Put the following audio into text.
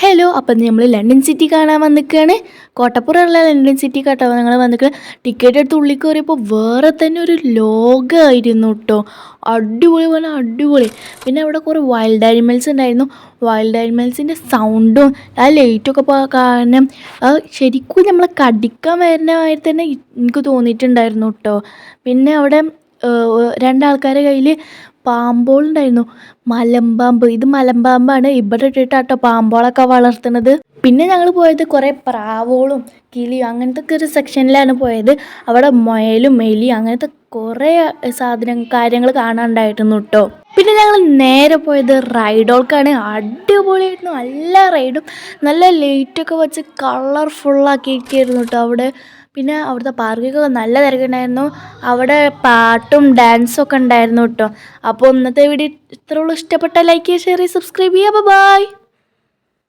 Hello, അപ്പം നമ്മൾ London city കാണാൻ വന്നിക്കാണ്. കോട്ടപ്പുറമുള്ള ലണ്ടൻ സിറ്റി കേട്ടോ ഞങ്ങൾ വന്നിട്ട് ടിക്കറ്റ് എടുത്ത് ഉള്ളിൽ കയറിയപ്പോൾ വേറെ തന്നെ ഒരു ലോകമായിരുന്നു കേട്ടോ. അടിപൊളി പോലെ അടിപൊളി. പിന്നെ അവിടെ കുറേ വൈൽഡ് ആനിമൽസ് ഉണ്ടായിരുന്നു. വൈൽഡ് ആനിമൽസിൻ്റെ സൗണ്ടും ആ ലൈറ്റൊക്കെ കാരണം ശരിക്കും നമ്മളെ കടിക്കാൻ വരുന്നതായി തന്നെ എനിക്ക് തോന്നിയിട്ടുണ്ടായിരുന്നു കേട്ടോ. പിന്നെ അവിടെ രണ്ടാൾക്കാരുടെ കയ്യിൽ പാമ്പോളുണ്ടായിരുന്നു. മലമ്പാമ്പ്. ഇത് മലമ്പാമ്പാണ്. ഇവിടെ ഇട്ടിട്ടാട്ടോ പാമ്പോളൊക്കെ വളർത്തുന്നത്. പിന്നെ ഞങ്ങൾ പോയത് കുറേ പ്രാവുകളും കിളിയും അങ്ങനത്തെ ഒക്കെ ഒരു സെക്ഷനിലാണ് പോയത്. അവിടെ മുയലും എലിയും അങ്ങനത്തെ കുറേ കാര്യങ്ങൾ കാണാനുണ്ടായിരുന്നു കേട്ടോ. പിന്നെ ഞങ്ങൾ നേരെ പോയത് റൈഡുകൾക്കാണ്. അടിപൊളിയായിരുന്നു. നല്ല റൈഡും നല്ല ലൈറ്റൊക്കെ വെച്ച് കളർഫുള്ളാക്കിയിരിക്കുകയായിരുന്നു കേട്ടോ അവിടെ. പിന്നെ അവിടുത്തെ പാർക്കൊക്കെ നല്ല തിരക്കുണ്ടായിരുന്നു. അവിടെ പാട്ടും ഡാൻസും ഒക്കെ ഉണ്ടായിരുന്നു കേട്ടോ. അപ്പോൾ ഇന്നത്തെ വീഡിയോ ഇത്രയുള്ളൂ. ഇഷ്ടപ്പെട്ട ലൈക്ക് ചെയ്യുക, ഷെയർ ചെയ്യുക, സബ്സ്ക്രൈബ് ചെയ്യുക. ബൈ.